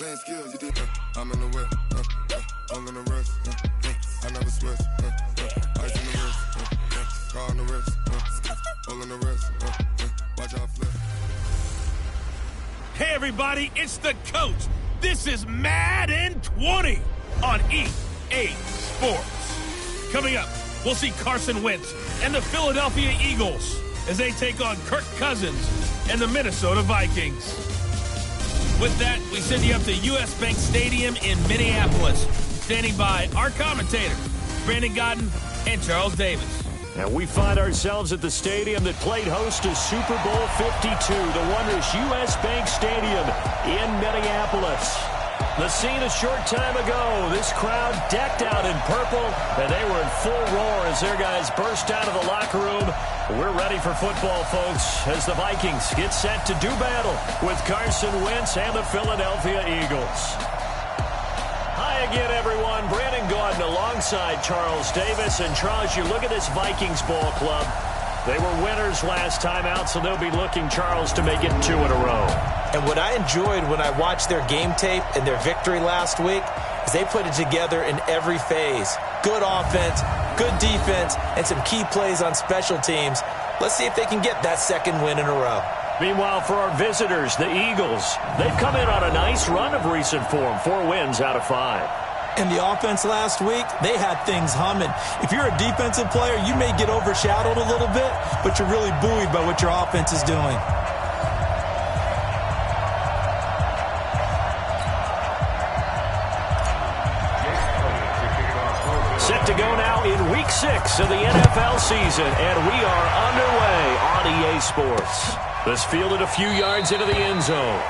Playing skills, you did. I'm in the west. All in the rest. I never sweat. Ice in the wrist. Car in the wrist. All in the rest. Watch out flip. Hey, everybody, it's the coach. This is Madden 20 on EA Sports. Coming up, we'll see Carson Wentz and the Philadelphia Eagles as they take on Kirk Cousins and the Minnesota Vikings. With that, we send you up to US Bank Stadium in Minneapolis. Standing by our commentators, Brandon Godden and Charles Davis. And we find ourselves at the stadium that played host to Super Bowl 52, the wondrous US Bank Stadium in Minneapolis. The scene a short time ago, this crowd decked out in purple, and they were in full roar as their guys burst out of the locker room. We're ready for football, folks, as the Vikings get set to do battle with Carson Wentz and the Philadelphia Eagles. Hi again, everyone. Brandon Gaudin alongside Charles Davis. And Charles, you look at this Vikings ball club. They were winners last time out, so they'll be looking, Charles, to make it 2 in a row. And what I enjoyed when I watched their game tape and their victory last week is they put it together in every phase. Good offense, good defense, and some key plays on special teams. Let's see if they can get that second win in a row. Meanwhile, for our visitors, the Eagles, they've come in on a nice run of recent form, 4 wins out of 5. And the offense last week, they had things humming. If you're a defensive player, you may get overshadowed a little bit, but you're really buoyed by what your offense is doing. Set to go now in Week 6 of the NFL season, and we are underway on EA Sports. This fielded a few yards into the end zone.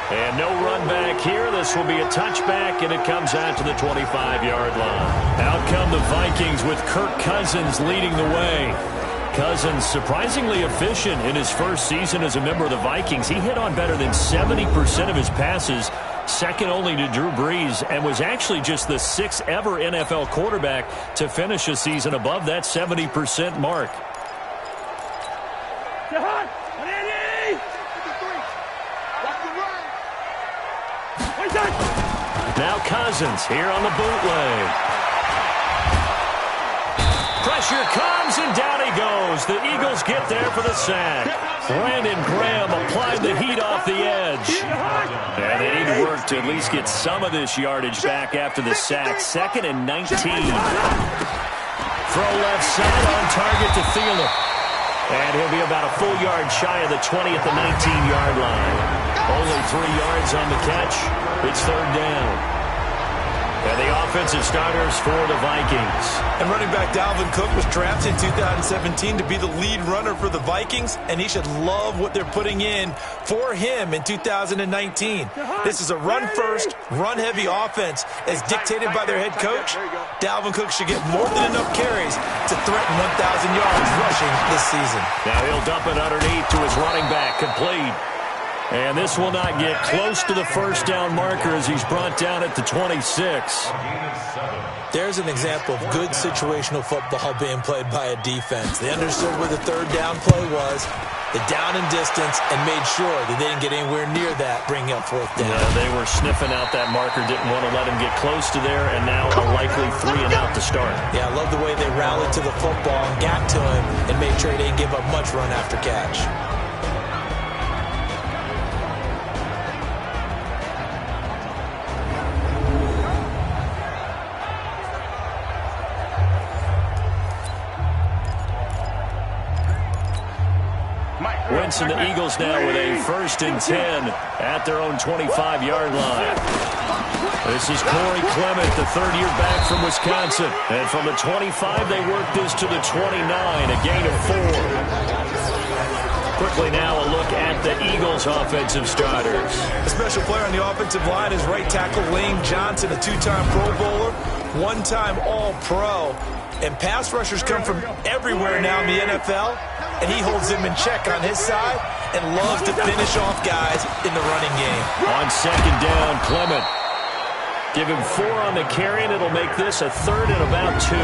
And no run back here. This will be a touchback, and it comes out to the 25-yard line. Out come the Vikings with Kirk Cousins leading the way. Cousins surprisingly efficient in his first season as a member of the Vikings. He hit on better than 70% of his passes, second only to Drew Brees, and was actually just the 6th ever NFL quarterback to finish a season above that 70% mark. Now Cousins here on the bootleg. Pressure comes, and down he goes. The Eagles get there for the sack. Brandon Graham applied the heat off the edge. And they need work to at least get some of this yardage back after the sack. 2nd and 19. Throw left side on target to Thielen. And he'll be about a full yard shy of the 20 at the 19-yard line. Only 3 yards on the catch. It's 3rd down. And the offensive starters for the Vikings. And running back Dalvin Cook was drafted in 2017 to be the lead runner for the Vikings, and he should love what they're putting in for him in 2019. This is a run-first, run-heavy offense as dictated by their head coach. Dalvin Cook should get more than enough carries to threaten 1,000 yards rushing this season. Now he'll dump it underneath to his running back, complete. And this will not get close to the first down marker as he's brought down at the 26. There's an example of good situational football being played by a defense. They understood where the 3rd down play was, the down and distance, and made sure that they didn't get anywhere near that, bringing up 4th down. Yeah, they were sniffing out that marker, didn't want to let him get close to there, and now a likely 3 and out to start. Yeah, I love the way they rallied to the football and got to him and made sure they didn't give up much run after catch. Wentz and the Eagles now with a 1st and 10 at their own 25-yard line. This is Corey Clement, the 3rd-year back from Wisconsin. And from the 25, they work this to the 29, a gain of 4. Quickly now, a look at the Eagles' offensive starters. A special player on the offensive line is right tackle Lane Johnson, a 2-time Pro Bowler, 1-time All-Pro. And pass rushers come from everywhere now in the NFL, and he holds them in check on his side and loves to finish off guys in the running game. On 2nd down, Clement Give him 4 on the carry, and it'll make this a 3rd and about 2.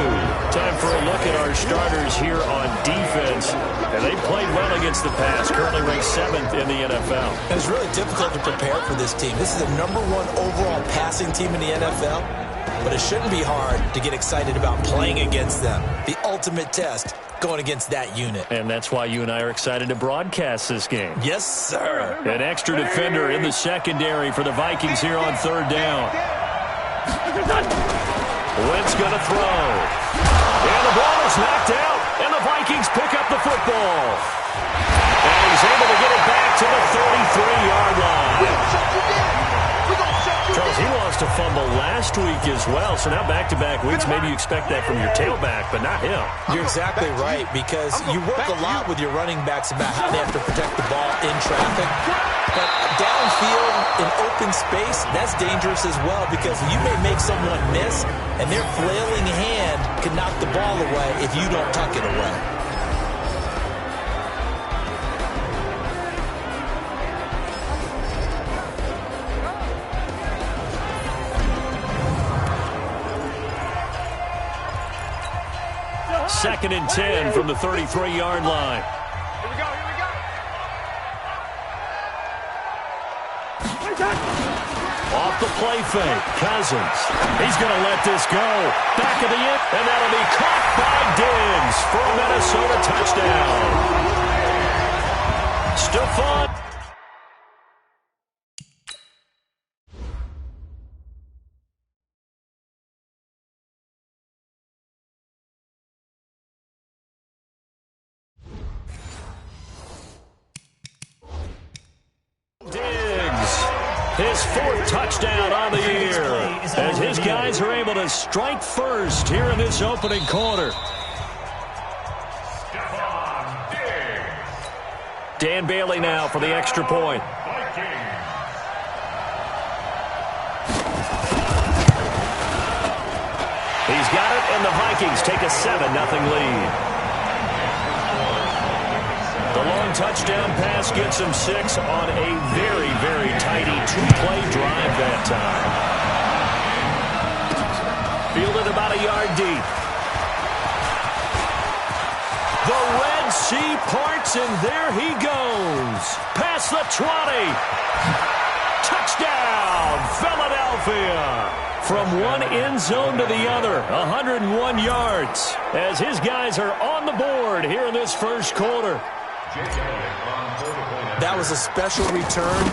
Time for a look at our starters here on defense. And they played well against the pass, currently ranked 7th in the NFL. And it's really difficult to prepare for this team. This is the #1 overall passing team in the NFL, but it shouldn't be hard to get excited about playing against them. The ultimate test going against that unit. And that's why you and I are excited to broadcast this game. Yes, sir. An extra defender in the secondary for the Vikings here on 3rd down. Wentz going to throw. And the ball is knocked out, and the Vikings pick up the football. And he's able to get it back to the 33-yard line. Charles, he lost a fumble last week as well, so now back-to-back weeks, maybe you expect that from your tailback, but not him. You're exactly right, because you work a lot with your running backs about how they have to protect the ball in traffic. But downfield in open space, that's dangerous as well, because you may make someone miss, and their flailing hand can knock the ball away if you don't tuck it away. Second and 10 from the 33-yard line. Here we go. Off the play fake, Cousins. He's going to let this go. Back of the end, and that'll be caught by Diggs for a Minnesota touchdown. Stephon. His 4th touchdown on the year, as his guys are able to strike first here in this opening quarter. Dan Bailey now for the extra point. He's got it, and the Vikings take a 7-0 lead. The long touchdown pass gets him 6 on a very, very tidy 2-play drive that time. Fielded about a yard deep. The Red Sea parts, and there he goes. Past the 20. Touchdown, Philadelphia. From one end zone to the other, 101 yards, as his guys are on the board here in this first quarter. That was a special return,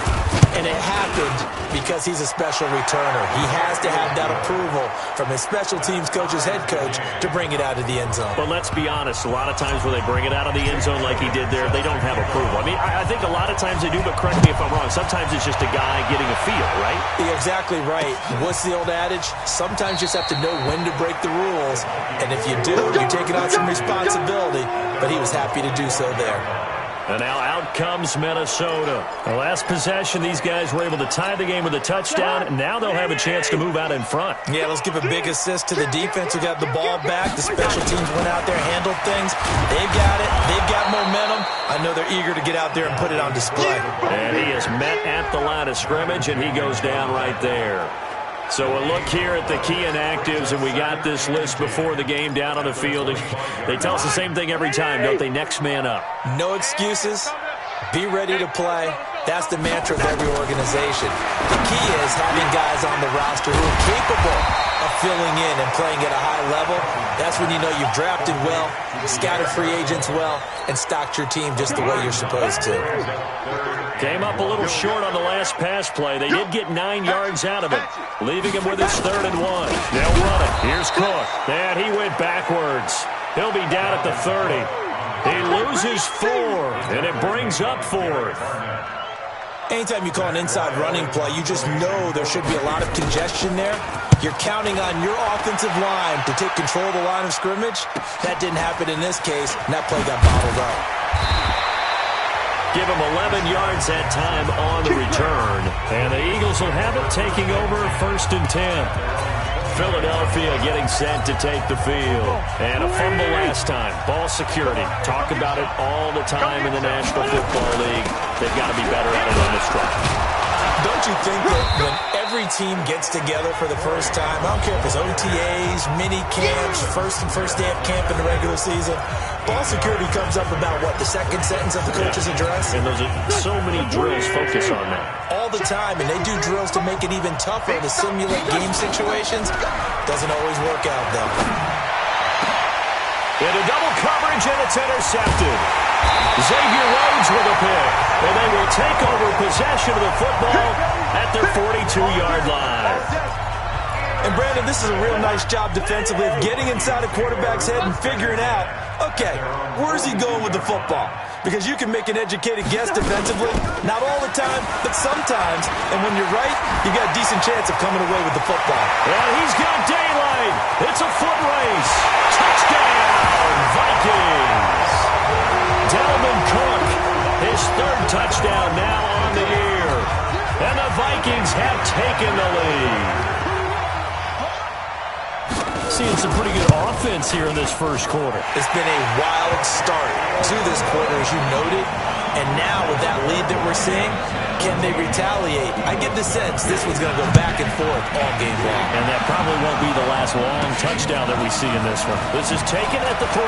and it happened because he's a special returner. He has to have that approval from his special teams coach's head coach to bring it out of the end zone. But let's be honest, a lot of times when they bring it out of the end zone like he did there, they don't have approval. I mean, I think a lot of times they do, but correct me if I'm wrong. Sometimes it's just a guy getting a feel, right? You're exactly right. What's the old adage? Sometimes you just have to know when to break the rules, and if you do, you're taking on some responsibility, but he was happy to do so there. And now out comes Minnesota. The last possession, these guys were able to tie the game with a touchdown, and now they'll have a chance to move out in front. Yeah, let's give a big assist to the defense who got the ball back. The special teams went out there, handled things. They've got it. They've got momentum. I know they're eager to get out there and put it on display. And he is met at the line of scrimmage, and he goes down right there. So a look here at the key inactives, and we got this list before the game down on the field. They tell us the same thing every time, don't they? Next man up. No excuses. Be ready to play. That's the mantra of every organization. The key is having guys on the roster who are capable of filling in and playing at a high level. That's when you know you've drafted well, scouted free agents well, and stocked your team just the way you're supposed to. Came up a little short on the last pass play. They did get 9 yards out of it, leaving him with his 3rd and 1. They'll run it. Here's Cook. And he went backwards. He'll be down at the 30. He loses 4, and it brings up 4th. Anytime you call an inside running play, you just know there should be a lot of congestion there. You're counting on your offensive line to take control of the line of scrimmage. That didn't happen in this case, and that play got bottled up. Give him 11 yards that time on the return. And the Eagles will have it, taking over 1st and 10. Philadelphia getting set to take the field. And a fumble last time. Ball security. Talk about it all the time in the National Football League. They've got to be better at it on this drive. Don't you think that when every team gets together for the first time. I don't care if it's OTAs, mini camps, first day of camp in the regular season. Ball security comes up about, what, the second sentence of the coach's address? And those are so many drills focus on that. All the time, and they do drills to make it even tougher to simulate game situations. Doesn't always work out, though. Into double coverage, and it's intercepted. Xavier Rhodes with a pick, and they will take over possession of the football at their 42-yard line. And, Brandon, this is a real nice job defensively of getting inside a quarterback's head and figuring out, okay, where's he going with the football? Because you can make an educated guess defensively, not all the time, but sometimes. And when you're right, you got a decent chance of coming away with the football. And he's got daylight. It's a foot race. Touchdown, Vikings. Dalvin Cook, his third touchdown now on the year. And the Vikings have taken the lead. Seeing some pretty good offense here in this first quarter. It's been a wild start to this quarter, as you noted. And now with that lead that we're seeing, can they retaliate? I get the sense this one's going to go back and forth all game long. And that probably won't be the last long touchdown that we see in this one. This is taken at the 3.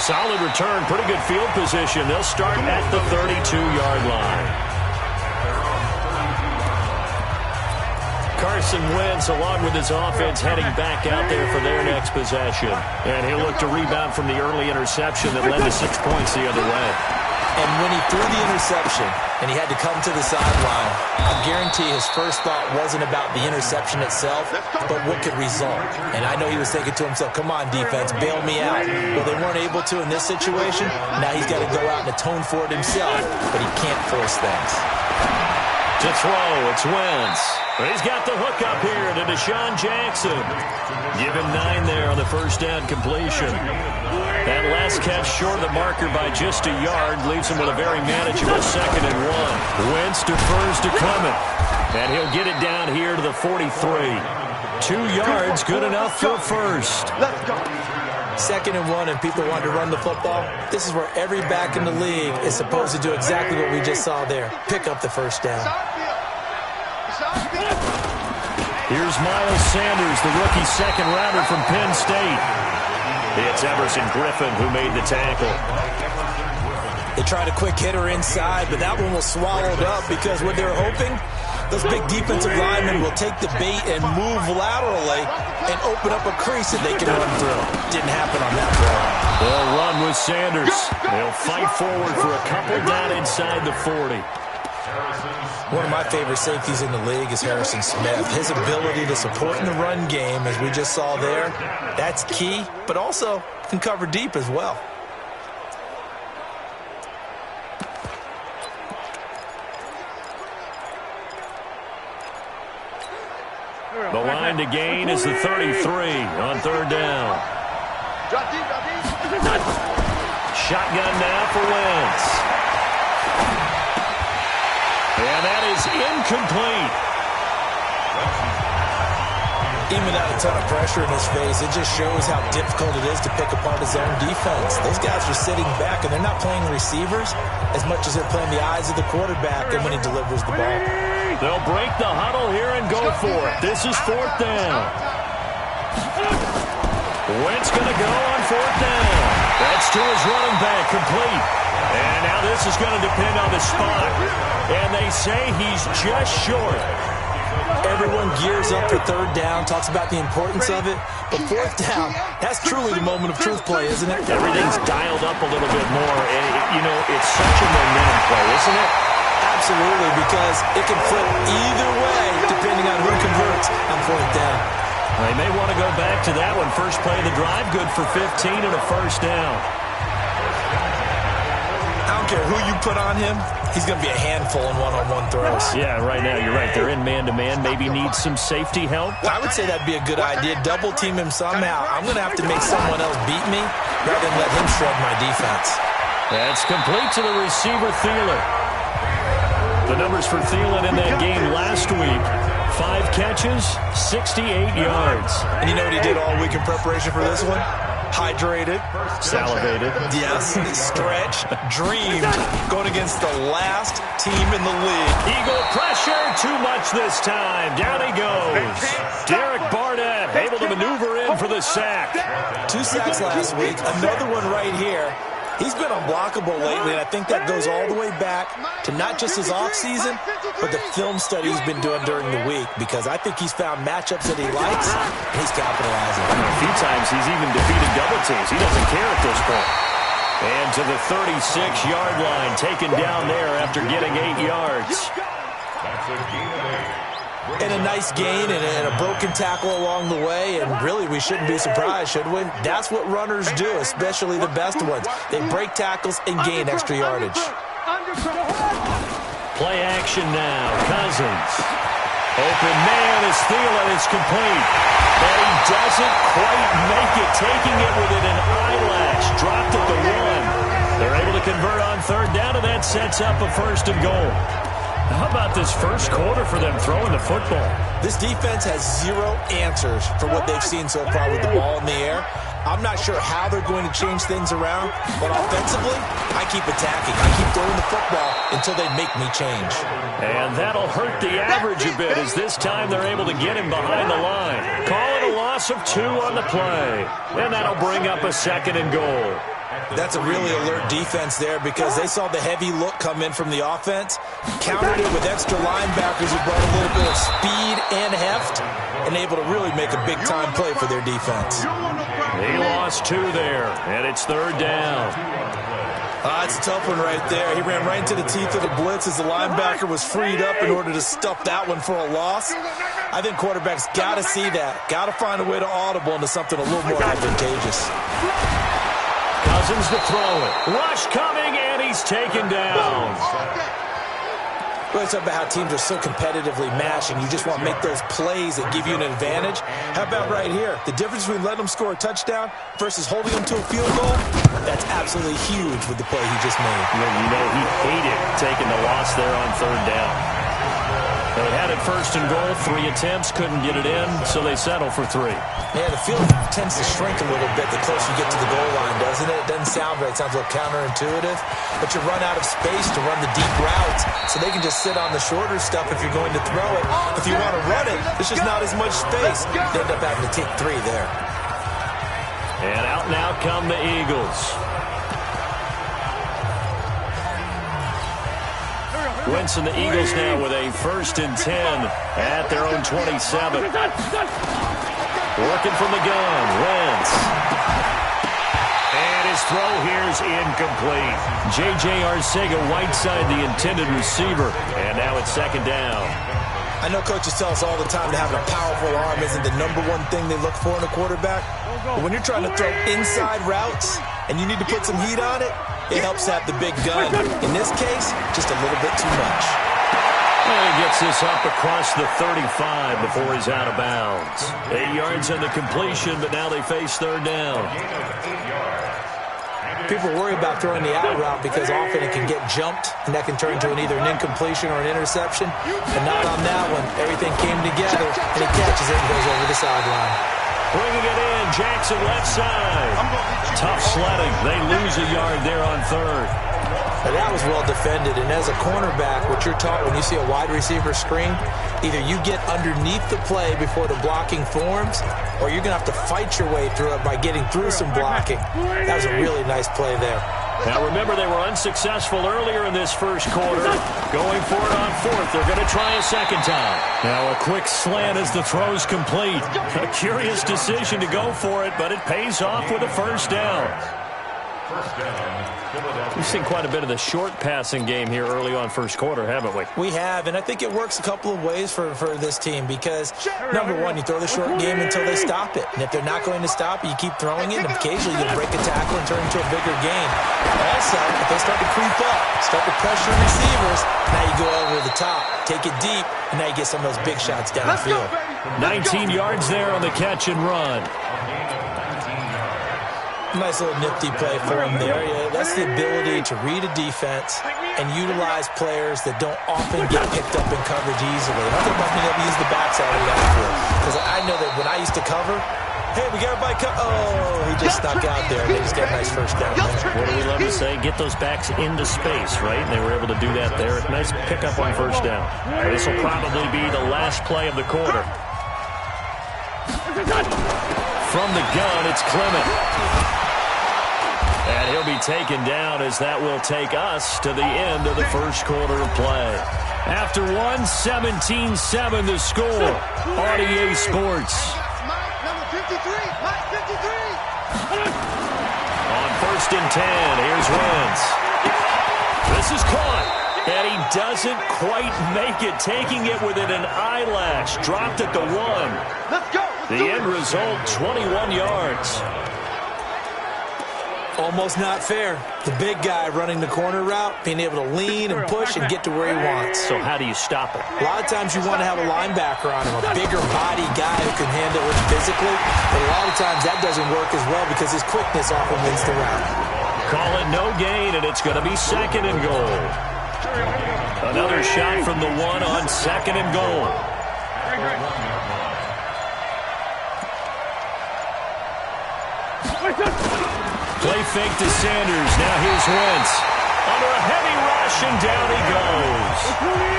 Solid return, pretty good field position. They'll start at the 32-yard line. Carson Wentz, along with his offense, heading back out there for their next possession. And he'll look to rebound from the early interception that led to 6 points the other way. And when he threw the interception and he had to come to the sideline, I guarantee his first thought wasn't about the interception itself, but what could result. And I know he was thinking to himself, come on, defense, bail me out. Well, they weren't able to in this situation. Now he's got to go out and atone for it himself, but he can't force things. To throw, it's Wentz. He's got the hook up here to Deshaun Jackson. Give him 9 there on the first down completion. That last catch short of the marker by just a yard leaves him with a very manageable 2nd and 1. Wentz defers to Clement, and he'll get it down here to the 43. 2 yards, good enough for first. Let's go. 2nd and 1, and people want to run the football. This is where every back in the league is supposed to do exactly what we just saw there. Pick up the first down. Here's Miles Sanders, the rookie second-rounder from Penn State. It's Everson Griffin who made the tackle. They tried a quick hitter inside, but that one was swallowed up because what they're hoping, those big defensive linemen will take the bait and move laterally and open up a crease that they can run through. Didn't happen on that play. They'll run with Sanders. They'll fight forward for a couple down inside the 40. One of my favorite safeties in the league is Harrison Smith. His ability to support in the run game, as we just saw there, that's key, but also can cover deep as well. The line to gain is the 33 on third down. Shotgun now for Wentz. And that is incomplete. Even without a ton of pressure in his face, it just shows how difficult it is to pick apart his own defense. Those guys are sitting back, and they're not playing receivers as much as they're playing the eyes of the quarterback and when he delivers the ball. They'll break the huddle here and go for it. This is 4th down. Wentz going to go on 4th down. That's to his running back, complete. And now this is going to depend on the spot. And they say he's just short. Everyone gears up for 3rd down, talks about the importance of it. But 4th down, that's truly the moment of truth play, isn't it? Everything's dialed up a little bit more. And, it's such a momentum play, isn't it? Absolutely, because it can flip either way depending on who converts on 4th down. They may want to go back to that one. First play of the drive, good for 15 and a first down. I don't care who you put on him, he's going to be a handful in one-on-one throws. Yeah, right now, you're right. They're in man-to-man. Maybe needs some safety help. I would say that'd be a good idea. Double team him somehow. I'm going to have to make someone else beat me rather than let him shred my defense. That's complete to the receiver, Thielen. The numbers for Thielen in that game last week: 5 catches, 68 yards. And you know what he did all week in preparation for this one? hydrated, Salivated. yes, stretched, dreamed, going against the last team in the league. Eagle pressure, too much this time. Down he goes. Derek Barnett able to maneuver in for the sack. 2 sacks last week, another one right here. He's been unblockable lately, and I think that goes all the way back to not just his offseason, but the film study he's been doing during the week, because I think he's found matchups that he likes, and he's capitalizing. A few times he's even defeated double teams. He doesn't care at this point. And to the 36-yard line, taken down there after getting 8 yards. And a nice gain and a broken tackle along the way, and really we shouldn't be surprised, should we? That's what runners do, especially the best ones. They break tackles and gain extra yardage. Play action now. Cousins. Open man is Thielen. It's complete. But he doesn't quite make it, taking it within an eyelash. Dropped at the 1. They're able to convert on third down, and that sets up a 1st and goal. How about this first quarter for them throwing the football? This defense has 0 answers for what they've seen so far with the ball in the air. I'm not sure how they're going to change things around, but offensively, I keep attacking. I keep throwing the football until they make me change. And that'll hurt the average a bit, as this time they're able to get him behind the line. Call it a loss of 2 on the play. And that'll bring up a 2nd and goal. That's a really alert defense there, because they saw the heavy look come in from the offense, countered it with extra linebackers who brought a little bit of speed and heft, and able to really make a big-time play for their defense. He lost 2 there, and it's 3rd down. It's a tough one right there. He ran right into the teeth of the blitz as the linebacker was freed up in order to stuff that one for a loss. I think quarterbacks got to see that, got to find a way to audible into something a little more advantageous. Cousins to throw it. Rush coming, and he's taken down. Well, it's about how teams are so competitively matched, and you just want to make those plays that give you an advantage. How about right here? The difference between letting them score a touchdown versus holding them to a field goal, that's absolutely huge with the play he just made. You know he hated taking the loss there on 3rd down. They had it 1st and goal, 3 attempts, couldn't get it in, so they settle for 3. Yeah, the field tends to shrink a little bit the closer you get to the goal line, doesn't it? It doesn't sound right. It sounds a little counterintuitive. But you run out of space to run the deep routes, so they can just sit on the shorter stuff if you're going to throw it. If you want to run it, there's just not as much space. They end up having to take 3 there. And out come the Eagles. Wentz and the Eagles now with a 1st and 10 at their own 27. Working from the gun, Wentz. And his throw here's incomplete. J.J. Arcega-Whiteside, the intended receiver. And now it's 2nd down. I know coaches tell us all the time that having a powerful arm isn't the #1 thing they look for in a quarterback. But when you're trying to throw inside routes and you need to put some heat on it, it helps to have the big gun. In this case, just a little bit too much. And he gets this up across the 35 before he's out of bounds. 8 yards on the completion, but now they face 3rd down. People worry about throwing the out route because often it can get jumped, and that can turn into either an incompletion or an interception. But not on that one. Everything came together, and he catches it and goes over the sideline. Bringing it in, Jackson left side. Tough sledding. They lose a yard there on 3rd. Now that was well defended, and as a cornerback, what you're taught when you see a wide receiver screen, either you get underneath the play before the blocking forms, or you're going to have to fight your way through it by getting through some blocking. That was a really nice play there. Now remember, they were unsuccessful earlier in this 1st quarter. Going for it on 4th. They're going to try a 2nd time. Now a quick slant as the throw's complete. A curious decision to go for it, but it pays off with a 1st down. We've seen quite a bit of the short passing game here early on 1st quarter, haven't we? We have, and I think it works a couple of ways for this team because, #1, you throw the short game until they stop it. And if they're not going to stop it, you keep throwing it, and occasionally you'll break a tackle and turn it into a bigger game. Also, if they start to creep up, start to pressure receivers, now you go over the top, take it deep, and now you get some of those big shots downfield. 19 yards there on the catch and run. Nice little nifty play for him there. Yeah, that's the ability to read a defense and utilize players that don't often get picked up in coverage easily. I'm talking about being able to use the backside of the backfield. Because I know that when I used to cover, Hey, we got everybody come. Oh, he just snuck out there. They just got a nice first down there. What do we love to say? Get those backs into space, right? And they were able to do that there. Nice pickup on first down. This will probably be the last play of the quarter. From the gun, it's Clement. And he'll be taken down as that will take us to the end of the first quarter of play. After 17-7 the score on EA Sports. On 1st and 10, here's Wentz. This is caught, and he doesn't quite make it, taking it within an eyelash. Dropped at the 1. Let's go. The end result, 21 yards. Almost not fair. The big guy running the corner route, being able to lean and push and get to where he wants. So how do you stop it? A lot of times you want to have a linebacker on him, a bigger body guy who can handle it physically. But a lot of times that doesn't work as well because his quickness often wins the route. Call it no gain, and it's going to be 2nd and goal. Another shot from the 1 on 2nd and goal. Play fake to Sanders. Now here's Wentz. Under a heavy rush, and down he goes.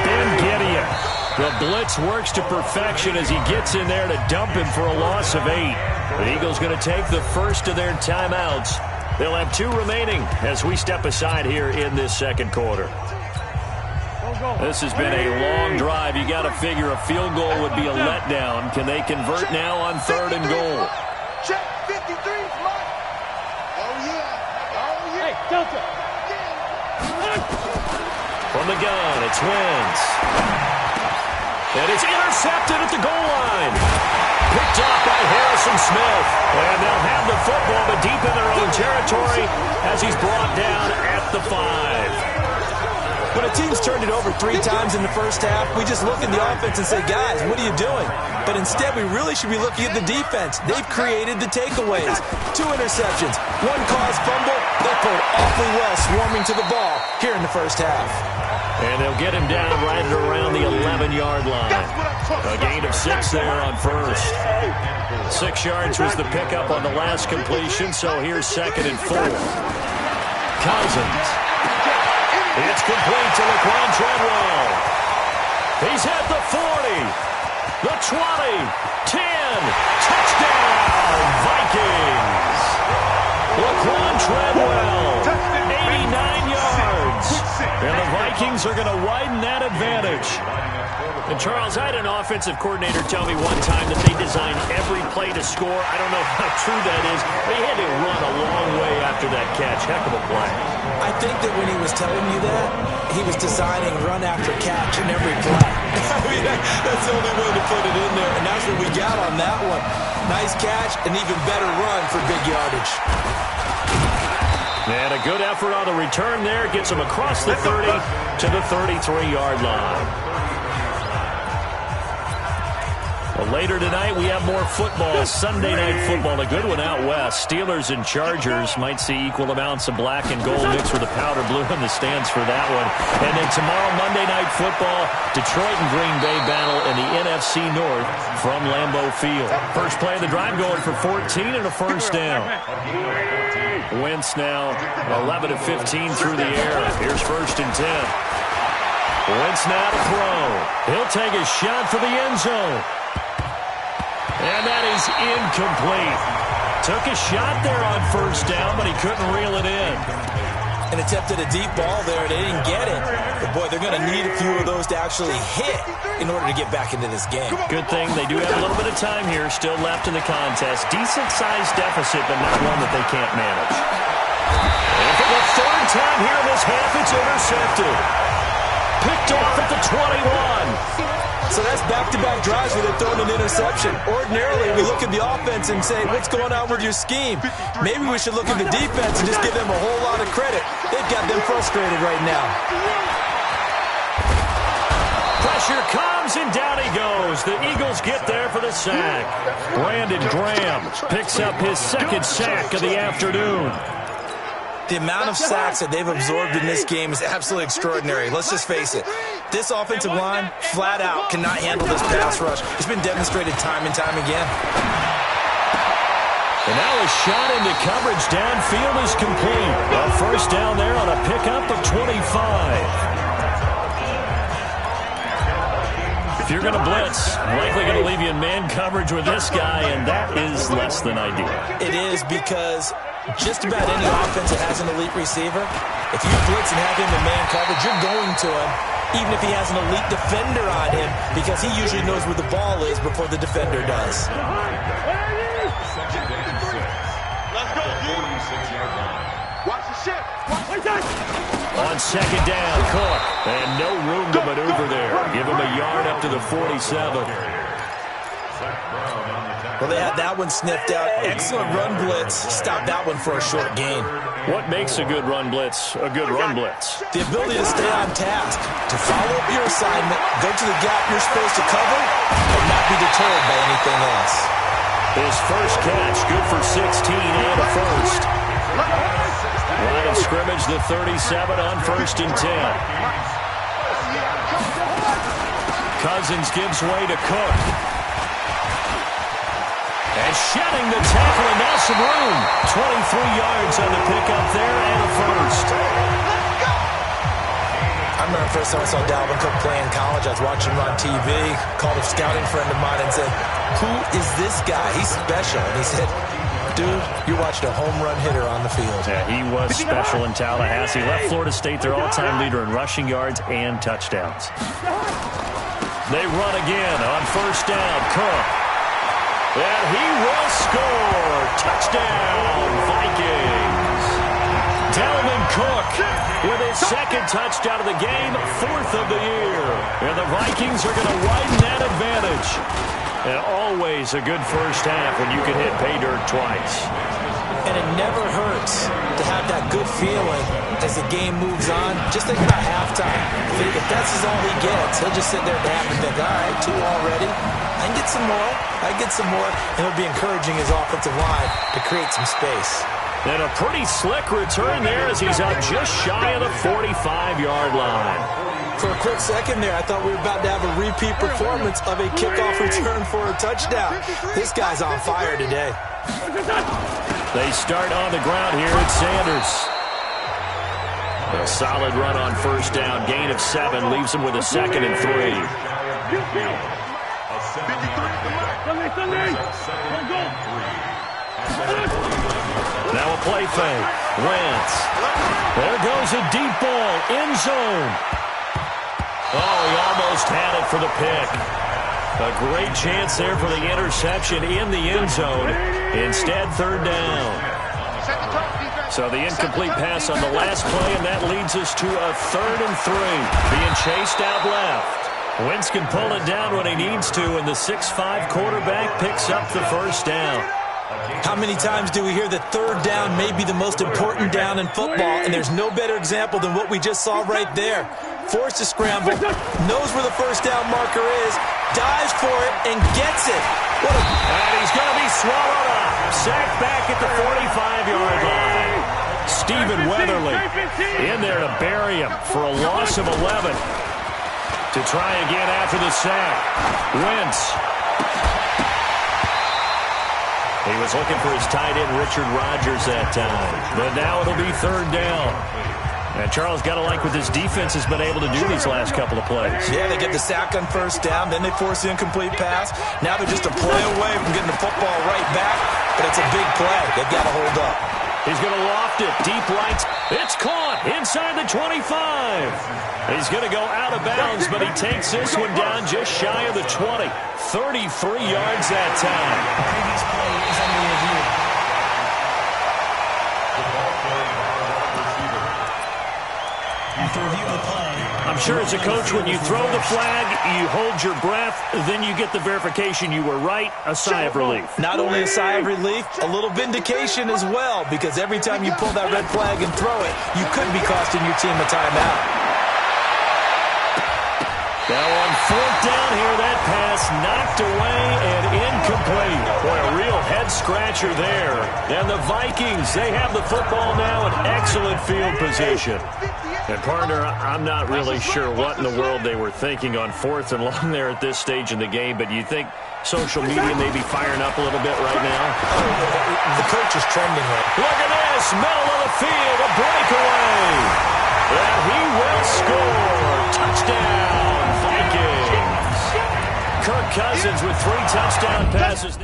Ben Gideon. The blitz works to perfection as he gets in there to dump him for a loss of 8. The Eagles going to take the first of their timeouts. They'll have 2 remaining as we step aside here in this second quarter. This has been a long drive. You got to figure a field goal would be a letdown. Can they convert now on 3rd and goal? Check 53. Delta. From the gun, it's Wentz. And it's intercepted at the goal line. Picked off by Harrison Smith. And they'll have the football, but deep in their own territory as he's brought down at the 5. When a team's turned it over 3 times in the first half, we just look at the offense and say, guys, what are you doing? But instead, we really should be looking at the defense. They've created the takeaways. 2 interceptions, 1 caused fumble. They played awfully well swarming to the ball here in the first half. And they'll get him down right around the 11-yard line. A gain of 6 there on first. 6 yards was the pickup on the last completion, so here's 2nd and 4. Cousins. It's complete to Laquan Treadwell. He's at the 40, the 20, 10. Touchdown, Vikings. Laquan Treadwell, 89 yards. And the Vikings are going to widen that advantage. And, Charles, I had an offensive coordinator tell me one time that they designed every play to score. I don't know how true that is. They had to run a long way after that catch. Heck of a play. I think that when he was telling you that, he was designing run after catch in every play. I mean, that's the only way to put it in there, and that's what we got on that one. Nice catch, an even better run for big yardage. And a good effort on the return there. Gets him across the 30 to the 33-yard line. Well, later tonight, we have more football, Sunday night football. A good one out west. Steelers and Chargers might see equal amounts of black and gold mixed with a powder blue in the stands for that one. And then tomorrow, Monday night football, Detroit and Green Bay battle in the NFC North from Lambeau Field. First play of the drive going for 14 and a first down. Wentz now 11 of 15 through the air. Here's 1st and 10. Wentz now to throw. He'll take a shot for the end zone. And that is incomplete. Took a shot there on first down, but he couldn't reel it in. And attempted a deep ball there. They didn't get it. But, boy, they're going to need a few of those to actually hit in order to get back into this game. Good thing they do have a little bit of time here still left in the contest. Decent-sized deficit, but not one that they can't manage. And for the 3rd time here in this half, it's intercepted. Picked off at the 21. So that's back-to-back drives where they're throwing an interception. Ordinarily, we look at the offense and say, what's going on with your scheme? Maybe we should look at the defense and just give them a whole lot of credit. They've got them frustrated right now. Pressure comes, and down he goes. The Eagles get there for the sack. Brandon Graham picks up his 2nd sack of the afternoon. The amount of sacks that they've absorbed in this game is absolutely extraordinary. Let's just face it. This offensive line, flat out, cannot handle this pass rush. It's been demonstrated time and time again. And now a shot into coverage downfield is complete. A first down there on a pickup of 25. If you're going to blitz, likely going to leave you in man coverage with this guy, and that is less than ideal. It is, because just about any offense that has an elite receiver, if you blitz and have him in man coverage, you're going to him, even if he has an elite defender on him, because he usually knows where the ball is before the defender does. Let's go, watch the shift. On second down, Cook. And no room to maneuver there. Give him a yard up to the 47. Well, they had that one sniffed out. Excellent run blitz. Stop that one for a short gain. What makes a good run blitz a good run blitz? The ability to stay on task, to follow up your assignment, go to the gap you're supposed to cover, and not be deterred by anything else. His first catch, good for 16 and a first. Line of scrimmage, the 37 on 1st and 10. Cousins gives way to Cook. And shedding the tackle, and now some room. 23 yards on the pickup there and a first. I remember the first time I saw Dalvin Cook play in college. I was watching him on TV, called a scouting friend of mine and said, "Who is this guy? He's special." And he said, "Dude, you watched a home run hitter on the field." Yeah, he was special in Tallahassee. Left Florida State their all-time leader in rushing yards and touchdowns. They run again on first down. Cook. And he will score. Touchdown, Vikings. Dalvin Cook with his second touchdown of the game, 4th of the year. And the Vikings are going to widen that advantage. And always a good first half when you can hit pay dirt twice. And it never hurts to have that good feeling as the game moves on. Just think about halftime. If that's all he gets, he'll just sit there and happy and think, all right, 2 already. I can get some more. I can get some more. And it'll be encouraging his offensive line to create some space. And a pretty slick return there as he's out just shy of the 45-yard line. For a quick second there, I thought we were about to have a repeat performance of a kickoff return for a touchdown. This guy's on fire today. They start on the ground here at Sanders. A solid run on first down. Gain of 7 leaves him with a 2nd and 3. Now a play fake. Wentz. There goes a deep ball. End zone. Oh, he almost had it for the pick. A great chance there for the interception in the end zone. Instead, 3rd down. So the incomplete pass on the last play, and that leads us to a 3rd and 3. Being chased out left. Wentz can pull it down when he needs to, and the 6'5" quarterback picks up the first down. How many times do we hear that 3rd down may be the most important down in football, and there's no better example than what we just saw right there. Forced to scramble, knows where the first down marker is, dives for it, and gets it. And he's going to be swallowed up. Sacked back at the 45-yard line. Stephen Weatherly in there to bury him for a loss of 11. To try again after the sack. Wentz. He was looking for his tight end, Richard Rodgers, that time. But now it'll be 3rd down. And Charles, got to like what this defense has been able to do these last couple of plays. Yeah, they get the sack on first down, then they force the incomplete pass. Now they're just a play away from getting the football right back, but it's a big play. They've got to hold up. He's going to loft it. Deep right. It's caught inside the 25. He's going to go out of bounds, but he takes this one down just shy of the 20. 33 yards that time. The previous play is under review. After review of the play, I'm sure as a coach, when you throw the flag, you hold your breath, then you get the verification you were right, a sigh of relief. Not only a sigh of relief, a little vindication as well, because every time you pull that red flag and throw it, you could be costing your team a timeout. Now on 4th down here, that pass knocked away and incomplete. Boy, a real head-scratcher there. And the Vikings, they have the football now in excellent field position. And, partner, I'm not really sure what in the world they were thinking on 4th and long there at this stage in the game, but you think social media may be firing up a little bit right now? The coach is trending right. Look at this, middle of the field, a breakaway. And he will score. Touchdown, Vikings. Kirk Cousins with 3 touchdown passes.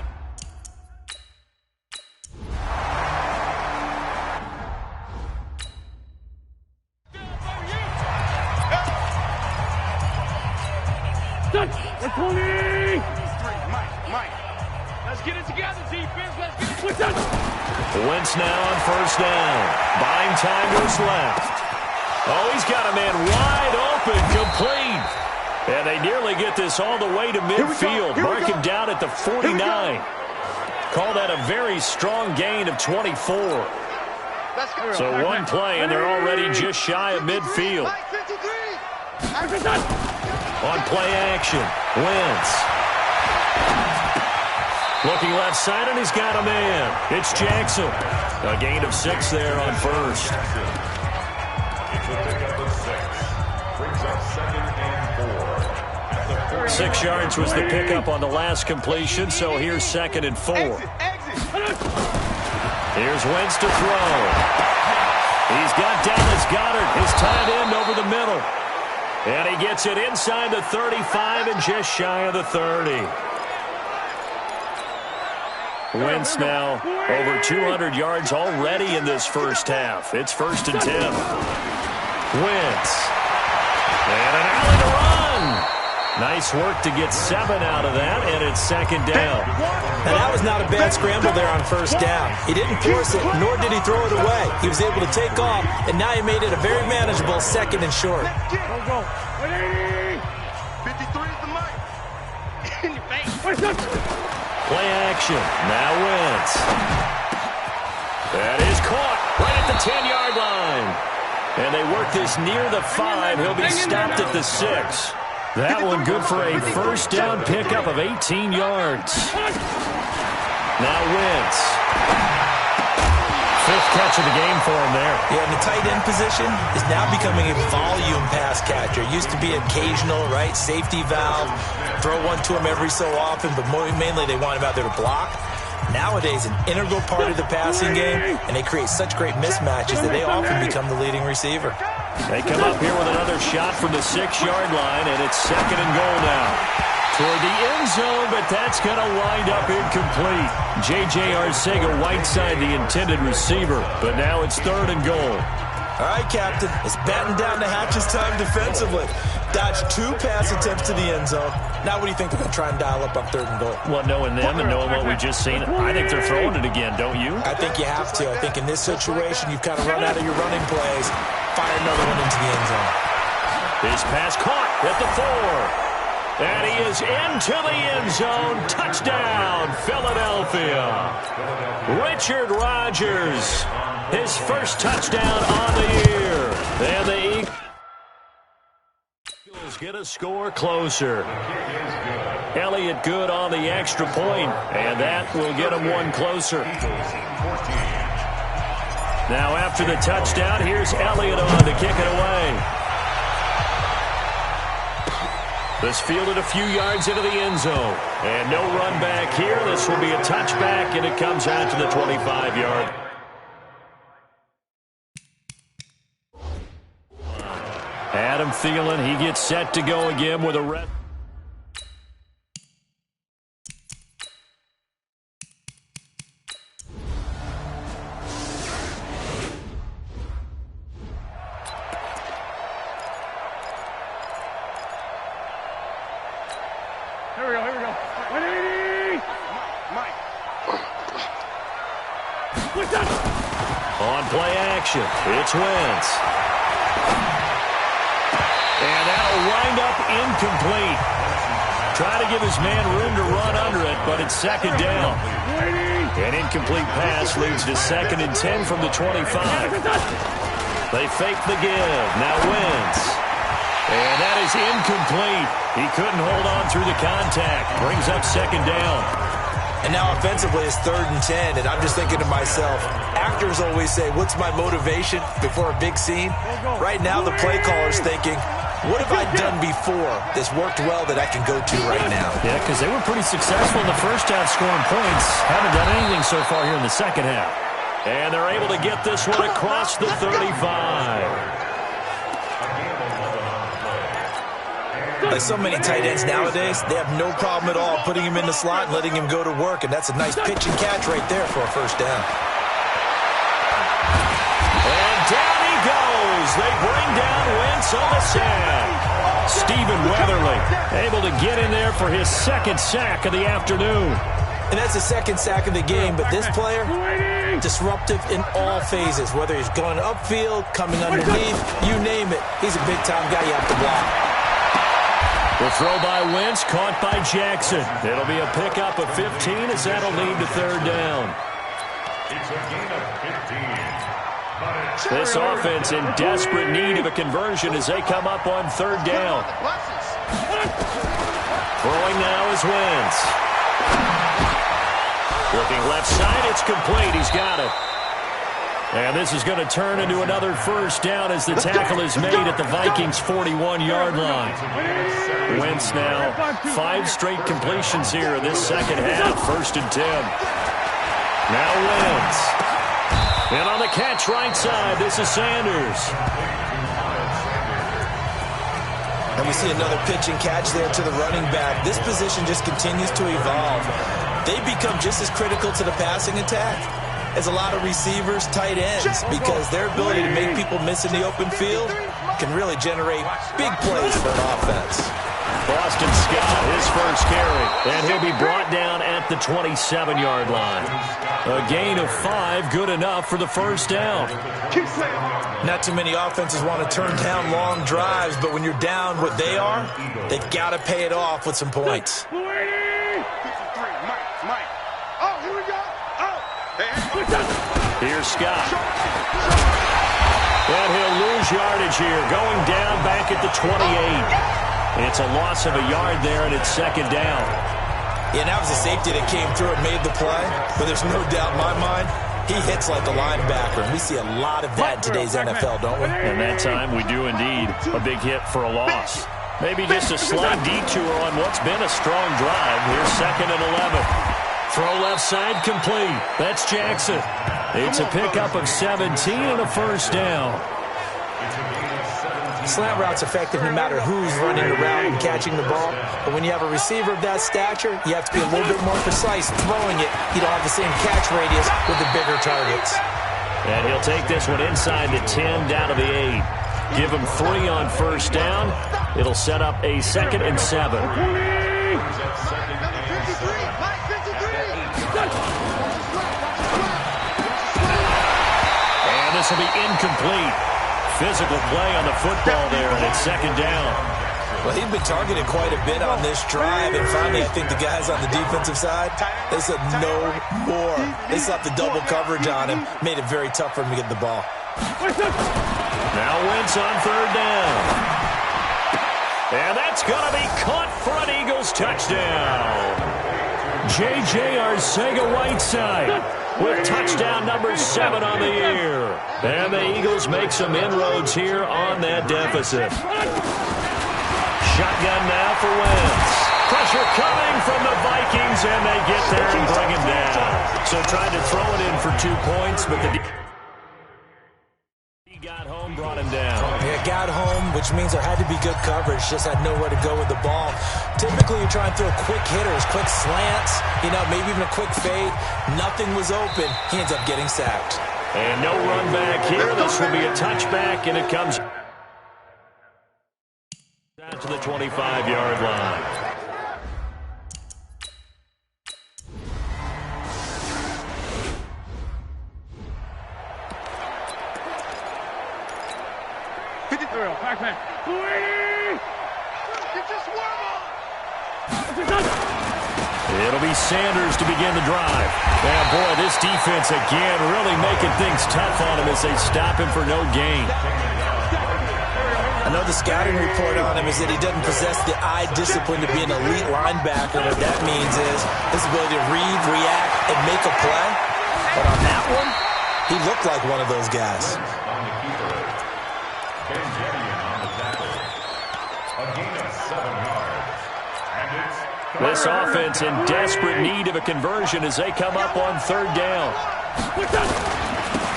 Let's get it together, defense. Let's get it. Wentz now on 1st down. Buying time was left. Oh, he's got a man wide open, complete. And they nearly get this all the way to midfield. Mark him down at the 49. Call that a very strong gain of 24. So one play, and they're already just shy of midfield. On play action, Wentz. Looking left side, and he's got a man. It's Jackson. A gain of 6 there on 1st. Brings up 2nd and 4. 6 yards was the pickup on the last completion, so here's 2nd and 4. Here's Wentz to throw. He's got Dallas Goedert, his tight end, over the middle. And he gets it inside the 35 and just shy of the 30. Wentz now over 200 yards already in this first half. It's 1st and 10. Wentz. And an alley to run. Nice work to get 7 out of that, and it's 2nd down. And that was not a bad scramble there on 1st down. He didn't force it, nor did he throw it away. He was able to take off, and now he made it a very manageable 2nd and short. 53 is the mic. In your face. Play action. Now Wentz. That is caught right at the 10-yard line. And they work this near the 5. He'll be stopped at the 6. That one good for a 1st down pickup of 18 yards. Now Wentz. 5th catch of the game for him there. Yeah, and the tight end position is now becoming a volume pass catcher. It used to be occasional, right? Safety valve. Throw one to him every so often, but mainly they want him out there to block. Nowadays, an integral part of the passing game, and they create such great mismatches that they often become the leading receiver. They come up here with another shot from the 6-yard line, and it's 2nd and goal now. Toward the end zone, but that's going to wind up incomplete. J.J. Arcega-Whiteside, the intended receiver, but now it's 3rd and goal. All right, Captain, it's batten down the hatches time defensively. Dodged 2 pass attempts to the end zone. Now what do you think they're going to try and dial up on 3rd and goal? Well, knowing them and knowing what we just seen, I think they're throwing it again, don't you? I think you have to. I think in this situation, you've kind of run out of your running plays. Fire another one into the end zone. His pass caught at the 4. And he is into the end zone. Touchdown, Philadelphia. Richard Rodgers, his first touchdown on the year. And the Eagles get a score closer. Elliott good on the extra point, and that will get him one closer. Now after the touchdown, here's Elliott on to kick it away. This fielded a few yards into the end zone. And no run back here. This will be a touchback, and it comes out to the 25-yard. Adam Thielen, he gets set to go again with a red. Here we go. 180! Mike. On play action, it's Wentz. And that'll wind up incomplete. Try to give his man room to run under it, but it's 2nd down. An incomplete pass leads to 2nd and 10 from the 25. They fake the give. Now Wentz. And that is incomplete. He couldn't hold on through the contact. Brings up 2nd down. And now offensively it's 3rd and 10, and I'm just thinking to myself, actors always say, what's my motivation before a big scene? Right now the play caller's thinking, what have I done before that's worked well that I can go to right now? Yeah, because they were pretty successful in the first half scoring points. Haven't done anything so far here in the second half. And they're able to get this one across the 35. Like so many tight ends nowadays, they have no problem at all putting him in the slot and letting him go to work, and that's a nice pitch and catch right there for a first down. And down he goes. They bring down Wentz on the sack. Stephen Weatherly able to get in there for his 2nd sack of the afternoon. And that's the 2nd sack of the game, but this player, disruptive in all phases, whether he's going upfield, coming underneath, you name it. He's a big-time guy you have to block. The throw by Wentz, caught by Jackson. It'll be a pickup of 15 as that'll lead to 3rd down. It's a gain of 15. This offense in desperate need of a conversion as they come up on 3rd down. Throwing now is Wentz. Looking left side, it's complete. He's got it. And this is going to turn into another first down as the tackle is made at the Vikings' 41-yard line. Wentz now 5 straight completions here in this second half. 1st and 10. Now Wentz. And on the catch right side, this is Sanders. And we see another pitch and catch there to the running back. This position just continues to evolve. They become just as critical to the passing attack as a lot of receivers, tight ends, because their ability to make people miss in the open field can really generate big plays for an offense. Boston Scott, his first carry, and he'll be brought down at the 27-yard line. A gain of 5, good enough for the first down. Not too many offenses want to turn down long drives, but when you're down what they are, they've got to pay it off with some points. Here's Scott. And he'll lose yardage here, going down back at the 28. It's a loss of a yard there, and it's 2nd down. Yeah, that was a safety that came through and made the play, but there's no doubt in my mind, he hits like a linebacker, and we see a lot of that in today's NFL, don't we? And that time we do indeed. A big hit for a loss. Maybe just a slight detour on what's been a strong drive. Here's 2nd and 11. Throw left side complete. That's Jackson. It's a pickup of 17 and a first down. Slant route's effective no matter who's running the route and catching the ball. But when you have a receiver of that stature, you have to be a little bit more precise throwing it. You don't have the same catch radius with the bigger targets. And he'll take this one inside the 10 down to the 8. Give him 3 on first down. It'll set up a 2nd and 7. And this will be incomplete. Physical play on the football there, and it's 2nd down. Well, he'd been targeted quite a bit on this drive, and finally I think the guys on the defensive side, they said no more. They slapped the double coverage on him, made it very tough for him to get the ball. Now Wentz on 3rd down. And that's going to be caught for an Eagles touchdown. J.J. Arcega-Whiteside with touchdown number 7 on the year. And the Eagles make some inroads here on that deficit. Shotgun now for Wentz. Pressure coming from the Vikings, and they get there and bring him down. So tried to throw it in for 2 points, but the got home, brought him down. Yeah, got home, which means there had to be good coverage. Just had nowhere to go with the ball. Typically, you try and throw quick hitters, quick slants, maybe even a quick fade. Nothing was open. He ends up getting sacked. And no run back here. This will be a touchback, and it comes down to the 25-yard line. It'll be Sanders to begin the drive. Now, boy, this defense again really making things tough on him as they stop him for no gain. I know the scouting report on him is that he doesn't possess the eye discipline to be an elite linebacker. What that means is his ability to read, react, and make a play. But on that one, he looked like one of those guys. This offense in desperate need of a conversion as they come up on third down.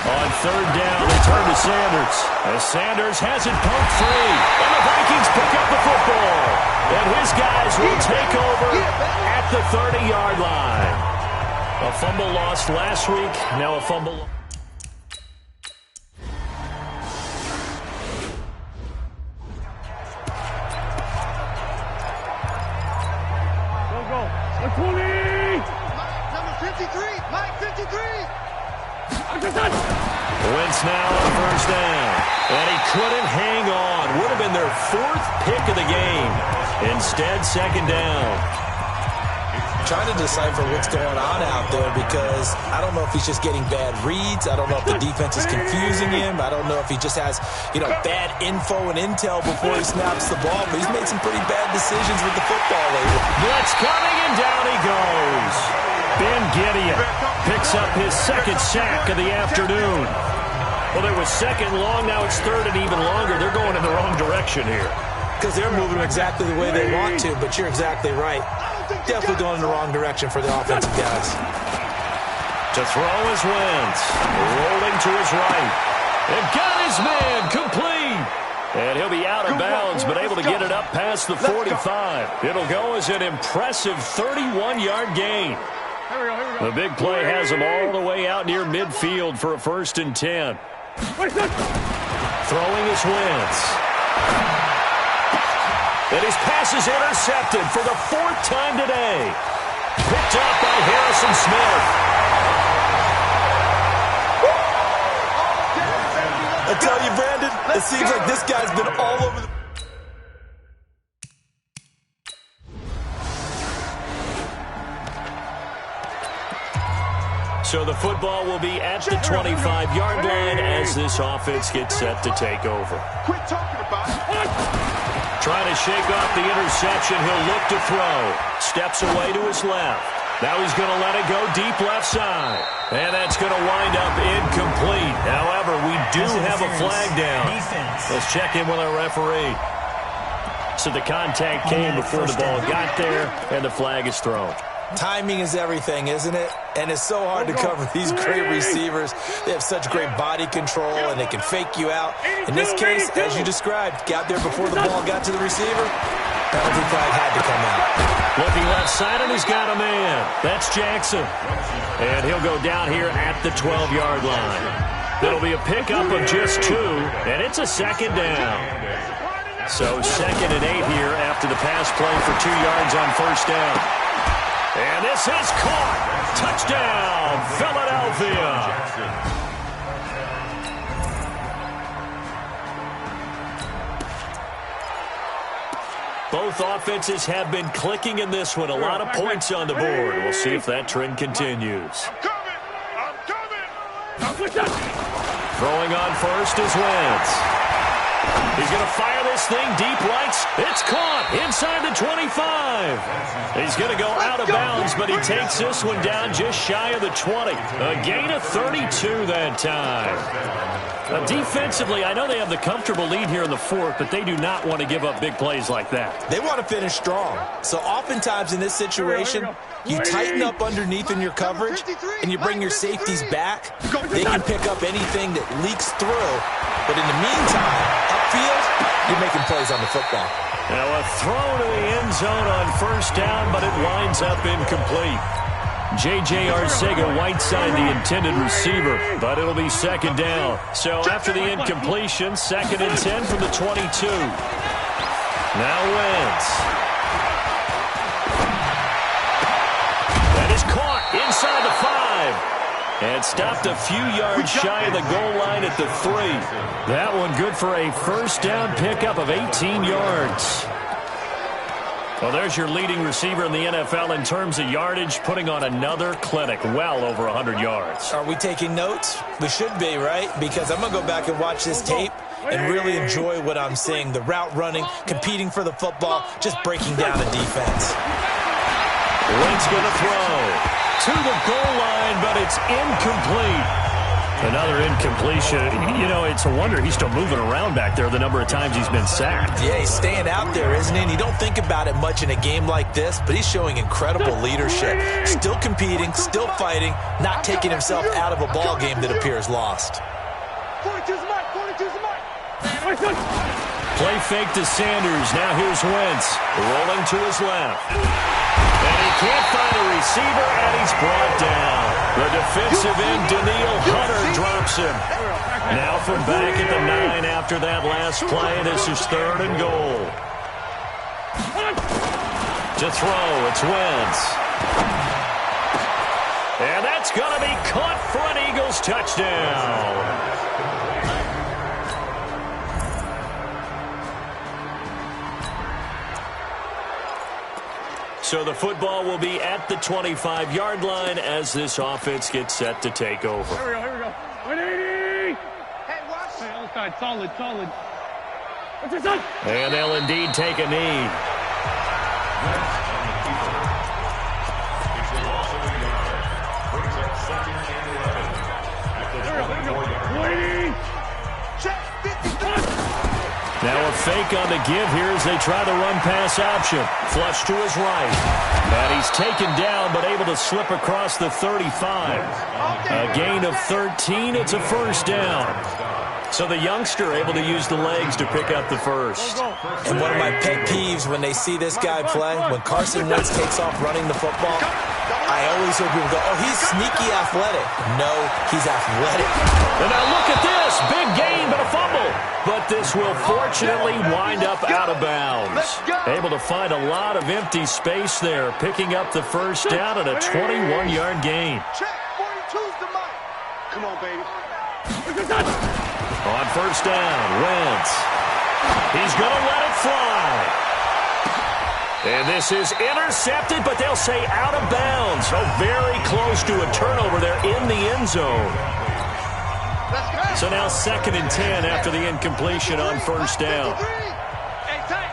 On third down, they turn to Sanders. As Sanders has it poked free. And the Vikings pick up the football. And his guys will take over at the 30-yard line. A fumble lost last week, now a fumble. Wentz now on first down. And he couldn't hang on. Would have been their fourth pick of the game. Instead, second down. Trying to decipher what's going on out there because I don't know if he's just getting bad reads. I don't know if the defense is confusing him. I don't know if he just has, bad info and intel before he snaps the ball. But he's made some pretty bad decisions with the football lately. Blitz coming, and down he goes. Ben Gideon picks up his second sack of the afternoon. Well, it was second long. Now it's third and even longer. They're going in the wrong direction here. Because they're moving exactly the way they want to, but you're exactly right. Definitely going in the wrong direction for the offensive guys. To throw is Wentz. Rolling to his right. And got his man complete. And he'll be out of bounds, but able to get it up past the 45. It'll go as an impressive 31-yard gain. The big play has him all the way out near midfield for a 1st and 10. Throwing is Wentz. And his pass is intercepted for the 4th time today. Picked up by Harrison Smith. I tell you, Brandon, it seems like this guy's been all over the... So the football will be at the 25-yard line as this offense gets set to take over. Quit talking about it. Trying to shake off the interception. He'll look to throw. Steps away to his left. Now he's going to let it go deep left side. And that's going to wind up incomplete. However, we do have a flag down. Let's check in with our referee. So the contact came before the ball got there, and the flag is thrown. Timing is everything, isn't it? And it's so hard to cover these great receivers. They have such great body control, and they can fake you out. In this case, as you described, got there before the ball got to the receiver. Penalty flag had to come out. Looking left side, and he's got a man. That's Jackson. And he'll go down here at the 12-yard line. It'll be a pickup of just 2, and it's a second down. So 2nd and 8 here after the pass play for 2 yards on first down. And this is caught. Touchdown, Philadelphia. Both offenses have been clicking in this one. A lot of points on the board. We'll see if that trend continues. I'm coming. Throwing on first is Wentz. He's going to fire this thing deep right. It's caught inside the 25. He's going to go out of bounds, but he takes this one down just shy of the 20. A gain of 32 that time. Defensively, I know they have the comfortable lead here in the 4th, but they do not want to give up big plays like that. They want to finish strong. So oftentimes in this situation, you tighten up underneath in your coverage, and you bring your safeties back. They can pick up anything that leaks through. But in the meantime, upfield, you're making plays on the football. Now a throw to the end zone on first down, but it winds up incomplete. J.J. Arcega-Whiteside, the intended receiver, but it'll be second down. So after the incompletion, 2nd and 10 from the 22. Now Wentz. That is caught inside the 5. And stopped a few yards shy of the goal line at the 3. That one good for a first down pickup of 18 yards. Well, there's your leading receiver in the NFL in terms of yardage, putting on another clinic, well over 100 yards. Are we taking notes? We should be, right? Because I'm going to go back and watch this tape, and really enjoy what I'm seeing. The route running, competing for the football, just breaking down a defense. Wentz going to throw to the goal line, but it's incomplete. Another incompletion. You know, it's a wonder he's still moving around back there the number of times he's been sacked. Yeah, he's staying out there, isn't he? And you don't think about it much in a game like this, but he's showing incredible leadership. Still competing, still fighting, not taking himself out of a ball game that appears lost. 42's mine. 42's mine. Play fake to Sanders. Now here's Wentz. Rolling to his left. And he can't find a receiver, and he's brought down. The defensive end, Daniil Hunter, drops him. Now from back at the 9 after that last play, this is 3rd and goal. To throw, it's Wentz. And that's going to be caught for an Eagles touchdown. So the football will be at the 25-yard line as this offense gets set to take over. Here we go. 180. Hey, watch. Hey, outside, solid. What's this up? And they'll indeed take a knee. Now a fake on the give here as they try the run-pass option. Flush to his right. And he's taken down but able to slip across the 35. A gain of 13. It's a first down. So the youngster able to use the legs to pick up the first. And one of my pet peeves when they see this guy play, when Carson Wentz takes off running the football, I always hear people go, oh, he's sneaky athletic. No, he's athletic. And now look at this. Big gain, but a fumble. But this will fortunately wind up out of bounds. Able to find a lot of empty space there, picking up the first down and a 21-yard gain. Check. 42's the mic. Come on, baby. On first down, Wentz. He's going to let it fly. And this is intercepted, but they'll say out of bounds. So very close to a turnover there in the end zone. So now 2nd and 10 after the incompletion on first down. Hey, tight.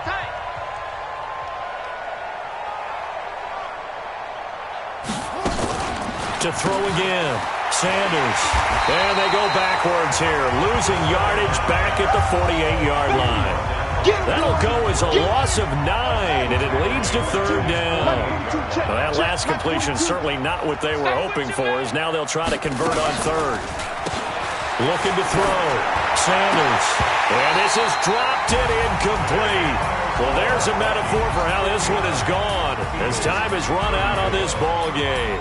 To throw again, Sanders. And they go backwards here, losing yardage back at the 48-yard line. That'll go as a loss of 9, and it leads to 3rd down. Well, that last completion certainly not what they were hoping for, as now they'll try to convert on 3rd. Looking to throw. Sanders. And this is dropped and incomplete. Well, there's a metaphor for how this one is gone, as time has run out on this ball game.